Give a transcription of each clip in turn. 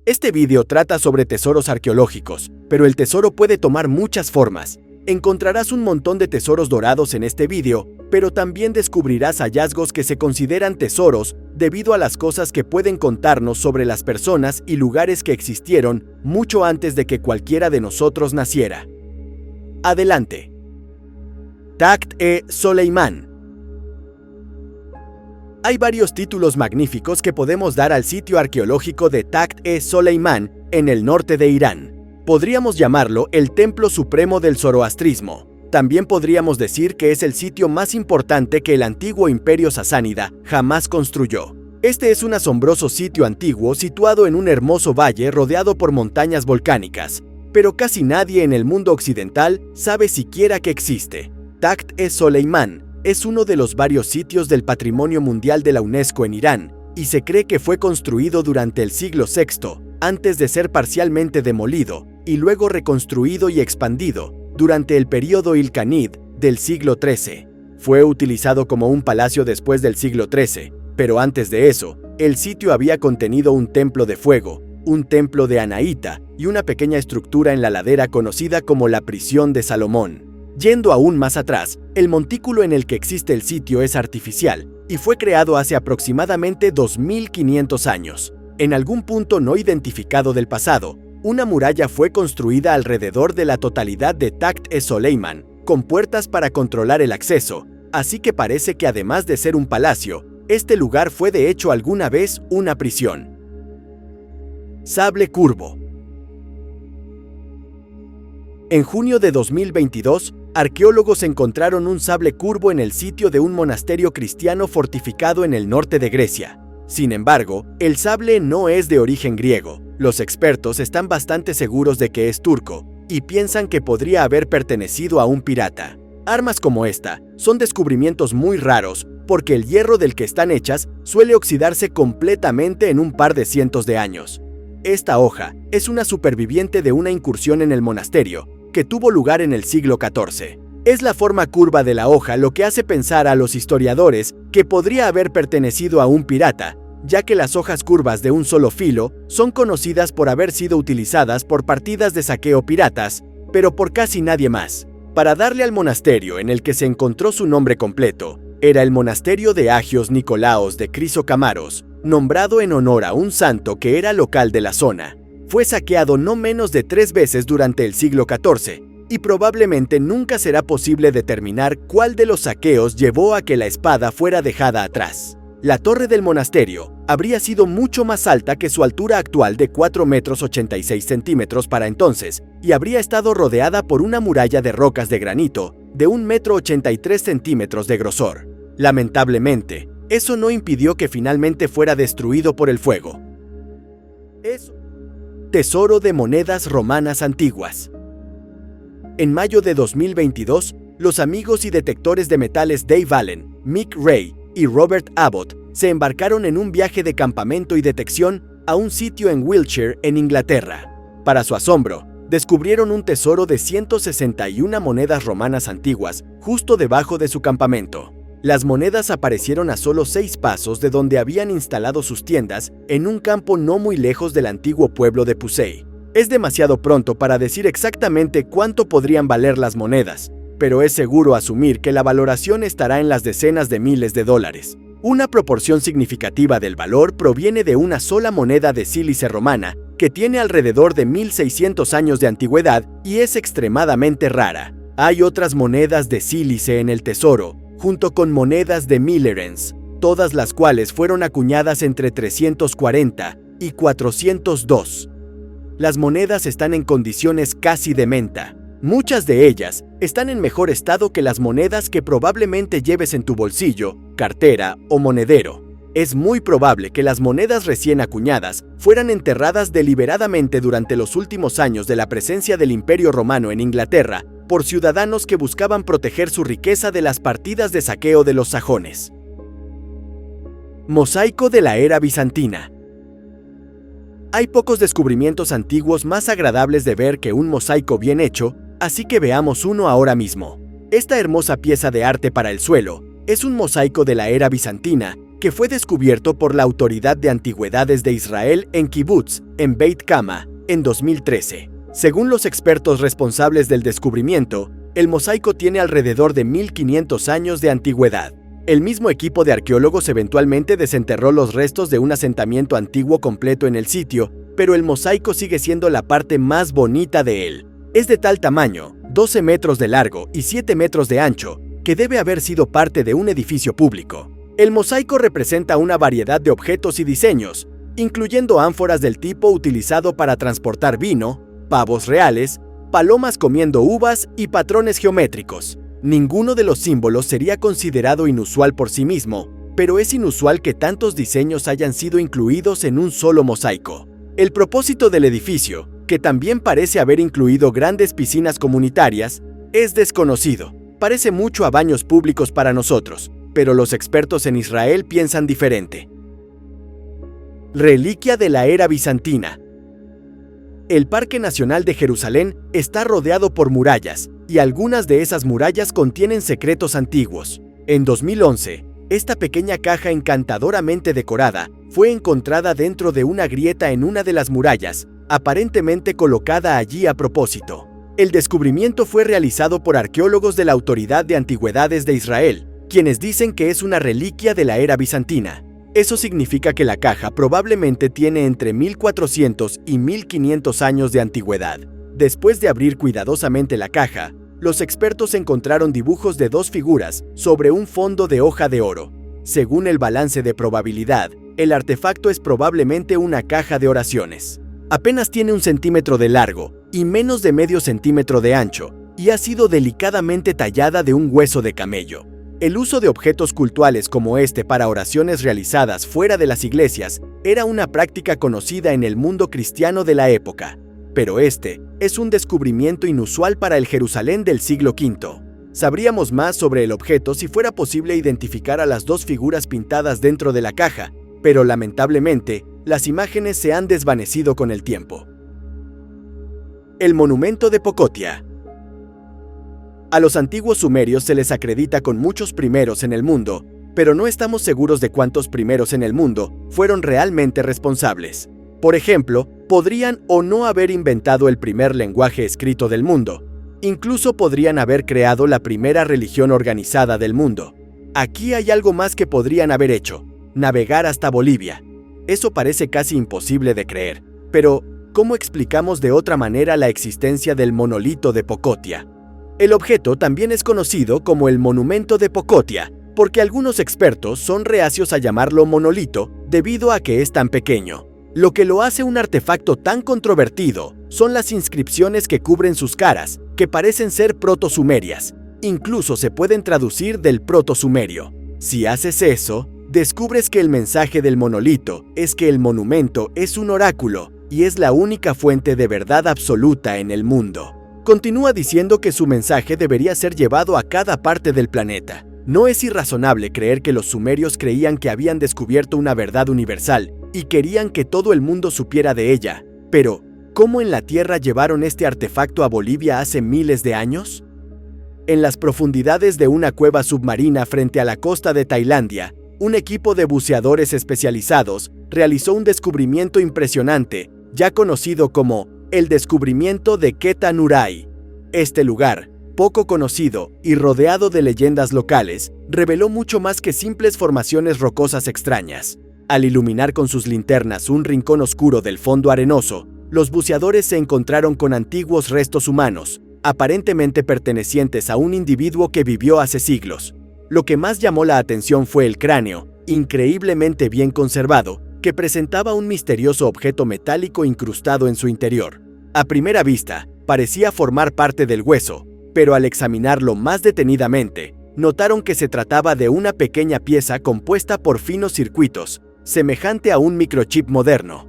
Este vídeo trata sobre tesoros arqueológicos, pero el tesoro puede tomar muchas formas. Encontrarás un montón de tesoros dorados en este vídeo, pero también descubrirás hallazgos que se consideran tesoros debido a las cosas que pueden contarnos sobre las personas y lugares que existieron mucho antes de que cualquiera de nosotros naciera. Adelante. Takht-e-Soleimán. Hay varios títulos magníficos que podemos dar al sitio arqueológico de Takht-e-Soleimán en el norte de Irán. Podríamos llamarlo el templo supremo del zoroastrismo. También podríamos decir que es el sitio más importante que el antiguo imperio sasánida jamás construyó. Este es un asombroso sitio antiguo situado en un hermoso valle rodeado por montañas volcánicas, pero casi nadie en el mundo occidental sabe siquiera que existe. Takht-e-Soleimán es uno de los varios sitios del Patrimonio Mundial de la UNESCO en Irán, y se cree que fue construido durante el siglo VI, antes de ser parcialmente demolido, y luego reconstruido y expandido durante el período Ilkhanid del siglo XIII. Fue utilizado como un palacio después del siglo XIII, pero antes de eso, el sitio había contenido un templo de fuego, un templo de Anaíta y una pequeña estructura en la ladera conocida como la prisión de Salomón. Yendo aún más atrás, el montículo en el que existe el sitio es artificial y fue creado hace aproximadamente 2500 años. En algún punto no identificado del pasado, una muralla fue construida alrededor de la totalidad de Takht-e-Soleimán, con puertas para controlar el acceso, así que parece que además de ser un palacio, este lugar fue de hecho alguna vez una prisión. Sable curvo. En junio de 2022, arqueólogos encontraron un sable curvo en el sitio de un monasterio cristiano fortificado en el norte de Grecia. Sin embargo, el sable no es de origen griego. Los expertos están bastante seguros de que es turco y piensan que podría haber pertenecido a un pirata. Armas como esta son descubrimientos muy raros porque el hierro del que están hechas suele oxidarse completamente en un par de cientos de años. Esta hoja es una superviviente de una incursión en el monasterio que tuvo lugar en el siglo XIV. Es la forma curva de la hoja lo que hace pensar a los historiadores que podría haber pertenecido a un pirata, ya que las hojas curvas de un solo filo son conocidas por haber sido utilizadas por partidas de saqueo piratas, pero por casi nadie más. Para darle al monasterio en el que se encontró su nombre completo, era el monasterio de Agios Nicolaos de Crisocamaros, nombrado en honor a un santo que era local de la zona. Fue saqueado no menos de 3 veces durante el siglo XIV, y probablemente nunca será posible determinar cuál de los saqueos llevó a que la espada fuera dejada atrás. La torre del monasterio habría sido mucho más alta que su altura actual de 4,86 metros para entonces, y habría estado rodeada por una muralla de rocas de granito de 1,83 metros de grosor. Lamentablemente, eso no impidió que finalmente fuera destruido por el fuego. Tesoro de monedas romanas antiguas. En mayo de 2022, los amigos y detectores de metales Dave Allen, Mick Ray y Robert Abbott se embarcaron en un viaje de campamento y detección a un sitio en Wiltshire, en Inglaterra. Para su asombro, descubrieron un tesoro de 161 monedas romanas antiguas justo debajo de su campamento. Las monedas aparecieron a solo 6 pasos de donde habían instalado sus tiendas en un campo no muy lejos del antiguo pueblo de Pusey. Es demasiado pronto para decir exactamente cuánto podrían valer las monedas, pero es seguro asumir que la valoración estará en las decenas de miles de dólares. Una proporción significativa del valor proviene de una sola moneda de sílice romana que tiene alrededor de 1600 años de antigüedad y es extremadamente rara. Hay otras monedas de sílice en el tesoro, junto con monedas de Millerens, todas las cuales fueron acuñadas entre 340 y 402. Las monedas están en condiciones casi de menta. Muchas de ellas están en mejor estado que las monedas que probablemente lleves en tu bolsillo, cartera o monedero. Es muy probable que las monedas recién acuñadas fueran enterradas deliberadamente durante los últimos años de la presencia del Imperio Romano en Inglaterra por ciudadanos que buscaban proteger su riqueza de las partidas de saqueo de los sajones. Mosaico de la era bizantina. Hay pocos descubrimientos antiguos más agradables de ver que un mosaico bien hecho, así que veamos uno ahora mismo. Esta hermosa pieza de arte para el suelo es un mosaico de la era bizantina que fue descubierto por la Autoridad de Antigüedades de Israel en Kibutz, en Beit Kama, en 2013. Según los expertos responsables del descubrimiento, el mosaico tiene alrededor de 1500 años de antigüedad. El mismo equipo de arqueólogos eventualmente desenterró los restos de un asentamiento antiguo completo en el sitio, pero el mosaico sigue siendo la parte más bonita de él. Es de tal tamaño, 12 metros de largo y 7 metros de ancho, que debe haber sido parte de un edificio público. El mosaico representa una variedad de objetos y diseños, incluyendo ánforas del tipo utilizado para transportar vino, pavos reales, palomas comiendo uvas y patrones geométricos. Ninguno de los símbolos sería considerado inusual por sí mismo, pero es inusual que tantos diseños hayan sido incluidos en un solo mosaico. El propósito del edificio, que también parece haber incluido grandes piscinas comunitarias, es desconocido. Parece mucho a baños públicos para nosotros, pero los expertos en Israel piensan diferente. Reliquia de la era bizantina. El Parque Nacional de Jerusalén está rodeado por murallas, y algunas de esas murallas contienen secretos antiguos. En 2011, esta pequeña caja encantadoramente decorada fue encontrada dentro de una grieta en una de las murallas, aparentemente colocada allí a propósito. El descubrimiento fue realizado por arqueólogos de la Autoridad de Antigüedades de Israel, quienes dicen que es una reliquia de la era bizantina. Eso significa que la caja probablemente tiene entre 1400 y 1500 años de antigüedad. Después de abrir cuidadosamente la caja, los expertos encontraron dibujos de dos figuras sobre un fondo de hoja de oro. Según el balance de probabilidad, el artefacto es probablemente una caja de oraciones. Apenas tiene 1 centímetro de largo y menos de medio centímetro de ancho, y ha sido delicadamente tallada de un hueso de camello. El uso de objetos cultuales como este para oraciones realizadas fuera de las iglesias era una práctica conocida en el mundo cristiano de la época, pero este es un descubrimiento inusual para el Jerusalén del siglo V. Sabríamos más sobre el objeto si fuera posible identificar a las dos figuras pintadas dentro de la caja, pero lamentablemente, las imágenes se han desvanecido con el tiempo. El monumento de Pocotia. A los antiguos sumerios se les acredita con muchos primeros en el mundo, pero no estamos seguros de cuántos primeros en el mundo fueron realmente responsables. Por ejemplo, podrían o no haber inventado el primer lenguaje escrito del mundo. Incluso podrían haber creado la primera religión organizada del mundo. Aquí hay algo más que podrían haber hecho: navegar hasta Bolivia. Eso parece casi imposible de creer, pero ¿cómo explicamos de otra manera la existencia del monolito de Pocotia? El objeto también es conocido como el monumento de Pocotia, porque algunos expertos son reacios a llamarlo monolito debido a que es tan pequeño. Lo que lo hace un artefacto tan controvertido son las inscripciones que cubren sus caras, que parecen ser proto-sumerias. Incluso se pueden traducir del proto-sumerio. Si haces eso, descubres que el mensaje del monolito es que el monumento es un oráculo y es la única fuente de verdad absoluta en el mundo. Continúa diciendo que su mensaje debería ser llevado a cada parte del planeta. No es irrazonable creer que los sumerios creían que habían descubierto una verdad universal y querían que todo el mundo supiera de ella. Pero, ¿cómo en la Tierra llevaron este artefacto a Bolivia hace miles de años? En las profundidades de una cueva submarina frente a la costa de Tailandia, un equipo de buceadores especializados realizó un descubrimiento impresionante, ya conocido como el descubrimiento de Queta Nurai. Este lugar, poco conocido y rodeado de leyendas locales, reveló mucho más que simples formaciones rocosas extrañas. Al iluminar con sus linternas un rincón oscuro del fondo arenoso, los buceadores se encontraron con antiguos restos humanos, aparentemente pertenecientes a un individuo que vivió hace siglos. Lo que más llamó la atención fue el cráneo, increíblemente bien conservado, que presentaba un misterioso objeto metálico incrustado en su interior. A primera vista, parecía formar parte del hueso, pero al examinarlo más detenidamente, notaron que se trataba de una pequeña pieza compuesta por finos circuitos, semejante a un microchip moderno.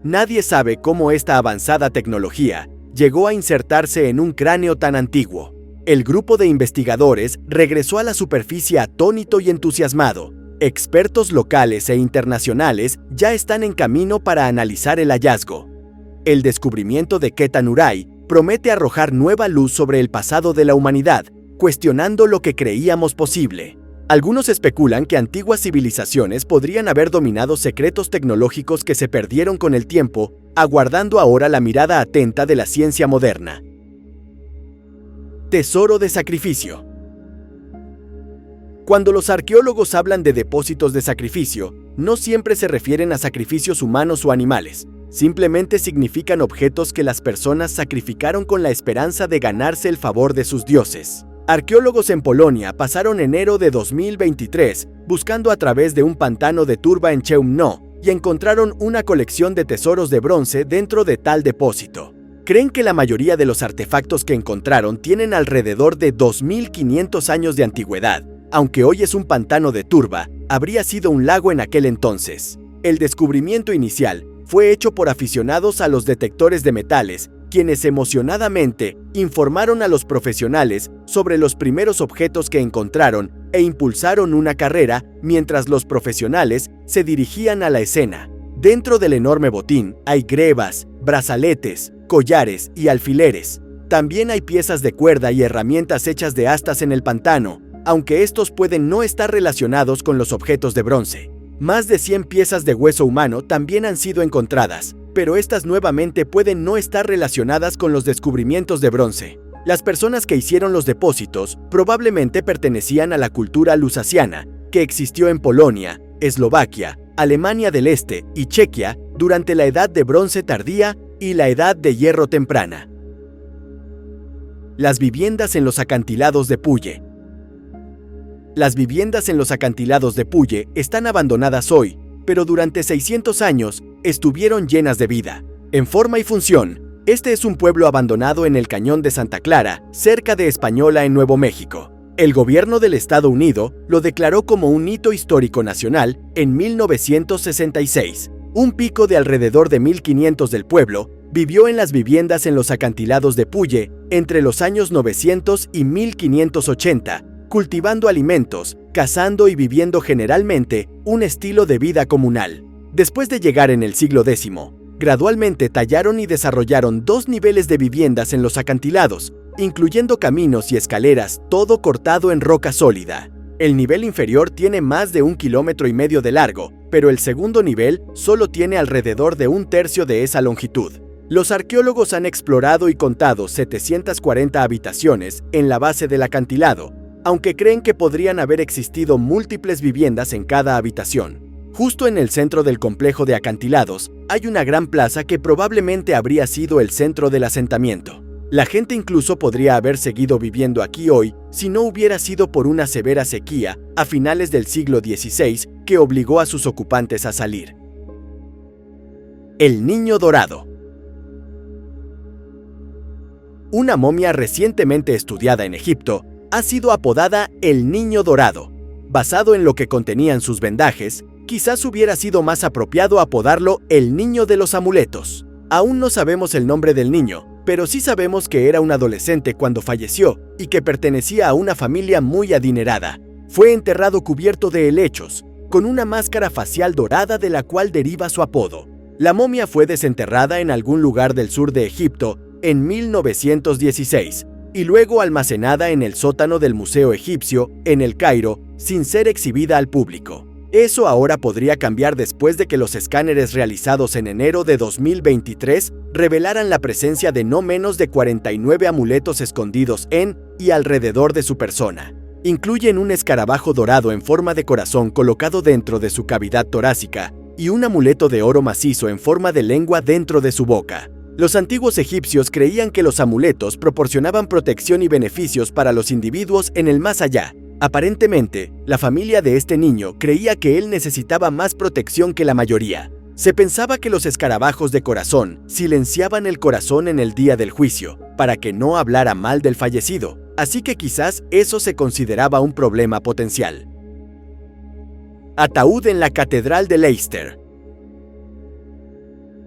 Nadie sabe cómo esta avanzada tecnología llegó a insertarse en un cráneo tan antiguo. El grupo de investigadores regresó a la superficie atónito y entusiasmado. Expertos locales e internacionales ya están en camino para analizar el hallazgo. El descubrimiento de Queta Nurai promete arrojar nueva luz sobre el pasado de la humanidad, cuestionando lo que creíamos posible. Algunos especulan que antiguas civilizaciones podrían haber dominado secretos tecnológicos que se perdieron con el tiempo, aguardando ahora la mirada atenta de la ciencia moderna. Tesoro de sacrificio. Cuando los arqueólogos hablan de depósitos de sacrificio, no siempre se refieren a sacrificios humanos o animales. Simplemente significan objetos que las personas sacrificaron con la esperanza de ganarse el favor de sus dioses. Arqueólogos en Polonia pasaron enero de 2023 buscando a través de un pantano de turba en Chełmno y encontraron una colección de tesoros de bronce dentro de tal depósito. Creen que la mayoría de los artefactos que encontraron tienen alrededor de 2500 años de antigüedad. Aunque hoy es un pantano de turba, habría sido un lago en aquel entonces. El descubrimiento inicial fue hecho por aficionados a los detectores de metales, quienes emocionadamente informaron a los profesionales sobre los primeros objetos que encontraron e impulsaron una carrera mientras los profesionales se dirigían a la escena. Dentro del enorme botín hay grebas, brazaletes, collares y alfileres. También hay piezas de cuerda y herramientas hechas de astas en el pantano, aunque estos pueden no estar relacionados con los objetos de bronce. Más de 100 piezas de hueso humano también han sido encontradas, pero estas nuevamente pueden no estar relacionadas con los descubrimientos de bronce. Las personas que hicieron los depósitos probablemente pertenecían a la cultura lusasiana, que existió en Polonia, Eslovaquia, Alemania del Este y Chequia durante la Edad de Bronce tardía y la Edad de Hierro temprana. Las viviendas en los acantilados de Pulle. Las viviendas en los acantilados de Pulle están abandonadas hoy, pero durante 600 años estuvieron llenas de vida. En forma y función, este es un pueblo abandonado en el Cañón de Santa Clara, cerca de Española en Nuevo México. El gobierno del Estado Unido lo declaró como un hito histórico nacional en 1966. Un pico de alrededor de 1500 del pueblo vivió en las viviendas en los acantilados de Pulle entre los años 900 y 1580, cultivando alimentos, cazando y viviendo generalmente un estilo de vida comunal. Después de llegar en el siglo X, gradualmente tallaron y desarrollaron 2 niveles de viviendas en los acantilados, incluyendo caminos y escaleras, todo cortado en roca sólida. El nivel inferior tiene más de 1,5 kilómetros de largo, pero el segundo nivel solo tiene alrededor de 1/3 de esa longitud. Los arqueólogos han explorado y contado 740 habitaciones en la base del acantilado, aunque creen que podrían haber existido múltiples viviendas en cada habitación. Justo en el centro del complejo de acantilados hay una gran plaza que probablemente habría sido el centro del asentamiento. La gente incluso podría haber seguido viviendo aquí hoy si no hubiera sido por una severa sequía a finales del siglo XVI que obligó a sus ocupantes a salir. El Niño Dorado. Una momia recientemente estudiada en Egipto ha sido apodada el Niño Dorado. Basado en lo que contenían sus vendajes, quizás hubiera sido más apropiado apodarlo el Niño de los Amuletos. Aún no sabemos el nombre del niño, pero sí sabemos que era un adolescente cuando falleció y que pertenecía a una familia muy adinerada. Fue enterrado cubierto de helechos, con una máscara facial dorada de la cual deriva su apodo. La momia fue desenterrada en algún lugar del sur de Egipto en 1916 y luego almacenada en el sótano del Museo Egipcio en El Cairo sin ser exhibida al público. Eso ahora podría cambiar después de que los escáneres realizados en enero de 2023 revelaran la presencia de no menos de 49 amuletos escondidos en y alrededor de su persona. Incluyen un escarabajo dorado en forma de corazón colocado dentro de su cavidad torácica y un amuleto de oro macizo en forma de lengua dentro de su boca. Los antiguos egipcios creían que los amuletos proporcionaban protección y beneficios para los individuos en el más allá. Aparentemente, la familia de este niño creía que él necesitaba más protección que la mayoría. Se pensaba que los escarabajos de corazón silenciaban el corazón en el día del juicio, para que no hablara mal del fallecido, así que quizás eso se consideraba un problema potencial. Ataúd en la Catedral de Leicester.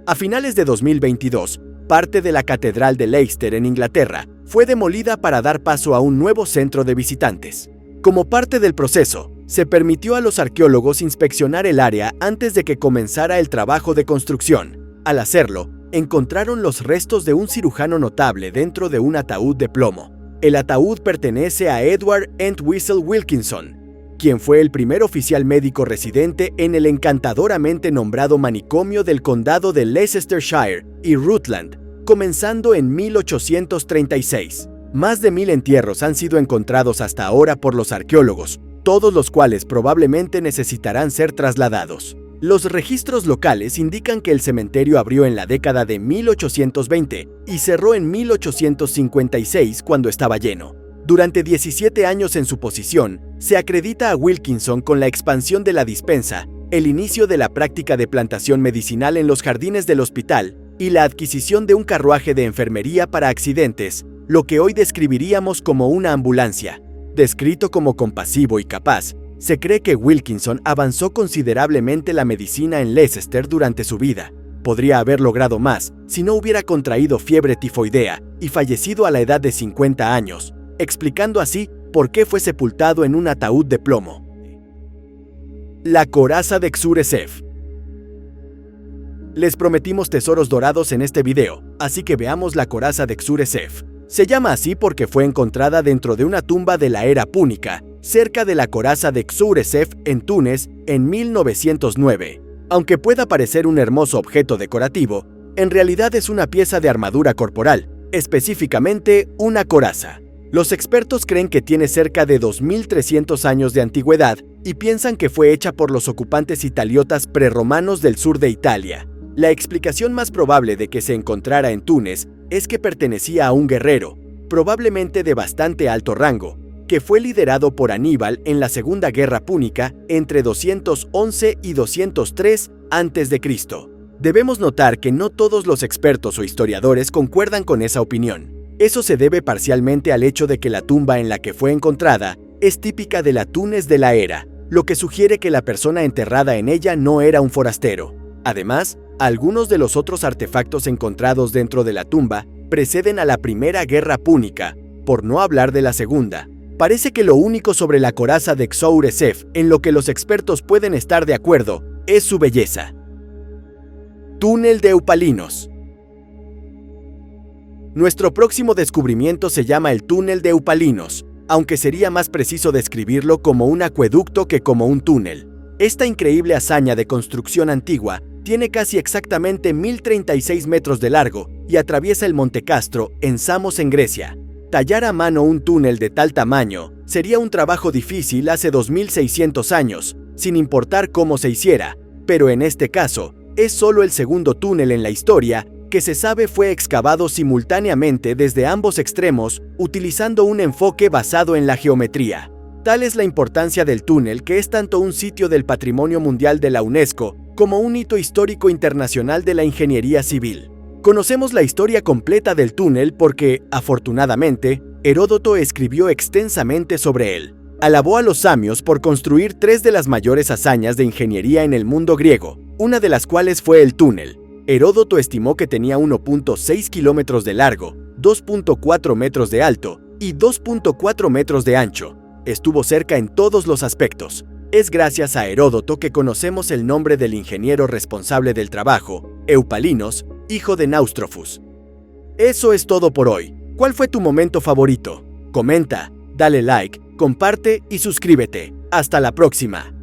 A finales de 2022, parte de la Catedral de Leicester en Inglaterra fue demolida para dar paso a un nuevo centro de visitantes. Como parte del proceso, se permitió a los arqueólogos inspeccionar el área antes de que comenzara el trabajo de construcción. Al hacerlo, encontraron los restos de un cirujano notable dentro de un ataúd de plomo. El ataúd pertenece a Edward Entwistle Wilkinson, quien fue el primer oficial médico residente en el encantadoramente nombrado manicomio del condado de Leicestershire y Rutland, comenzando en 1836. Más de 1000 entierros han sido encontrados hasta ahora por los arqueólogos, todos los cuales probablemente necesitarán ser trasladados. Los registros locales indican que el cementerio abrió en la década de 1820 y cerró en 1856 cuando estaba lleno. Durante 17 años en su posición, se acredita a Wilkinson con la expansión de la dispensa, el inicio de la práctica de plantación medicinal en los jardines del hospital y la adquisición de un carruaje de enfermería para accidentes, lo que hoy describiríamos como una ambulancia. Descrito como compasivo y capaz, se cree que Wilkinson avanzó considerablemente la medicina en Leicester durante su vida. Podría haber logrado más si no hubiera contraído fiebre tifoidea y fallecido a la edad de 50 años, explicando así por qué fue sepultado en un ataúd de plomo. La coraza de Xur-Esef. Les prometimos tesoros dorados en este video, así que veamos la coraza de Xur-Esef. Se llama así porque fue encontrada dentro de una tumba de la era púnica, cerca de la coraza de Xur-Esef en Túnez en 1909. Aunque pueda parecer un hermoso objeto decorativo, en realidad es una pieza de armadura corporal, específicamente una coraza. Los expertos creen que tiene cerca de 2300 años de antigüedad y piensan que fue hecha por los ocupantes italiotas prerromanos del sur de Italia. La explicación más probable de que se encontrara en Túnez es que pertenecía a un guerrero, probablemente de bastante alto rango, que fue liderado por Aníbal en la Segunda Guerra Púnica entre 211 y 203 a.C. Debemos notar que no todos los expertos o historiadores concuerdan con esa opinión. Eso se debe parcialmente al hecho de que la tumba en la que fue encontrada es típica de la Túnez de la era, lo que sugiere que la persona enterrada en ella no era un forastero. Además, algunos de los otros artefactos encontrados dentro de la tumba preceden a la Primera Guerra Púnica, por no hablar de la Segunda. Parece que lo único sobre la coraza de Xur-Esef en lo que los expertos pueden estar de acuerdo es su belleza. Túnel de Eupalinos. Nuestro próximo descubrimiento se llama el túnel de Eupalinos, aunque sería más preciso describirlo como un acueducto que como un túnel. Esta increíble hazaña de construcción antigua tiene casi exactamente 1036 metros de largo y atraviesa el Monte Castro en Samos, en Grecia. Tallar a mano un túnel de tal tamaño sería un trabajo difícil hace 2600 años, sin importar cómo se hiciera, pero en este caso, es solo el segundo túnel en la historia que se sabe fue excavado simultáneamente desde ambos extremos utilizando un enfoque basado en la geometría. Tal es la importancia del túnel que es tanto un sitio del Patrimonio Mundial de la UNESCO como un hito histórico internacional de la ingeniería civil. Conocemos la historia completa del túnel porque, afortunadamente, Heródoto escribió extensamente sobre él. Alabó a los samios por construir 3 de las mayores hazañas de ingeniería en el mundo griego, una de las cuales fue el túnel. Heródoto estimó que tenía 1.6 kilómetros de largo, 2.4 metros de alto y 2.4 metros de ancho. Estuvo cerca en todos los aspectos. Es gracias a Heródoto que conocemos el nombre del ingeniero responsable del trabajo, Eupalinos, hijo de Náustrofus. Eso es todo por hoy. ¿Cuál fue tu momento favorito? Comenta, dale like, comparte y suscríbete. Hasta la próxima.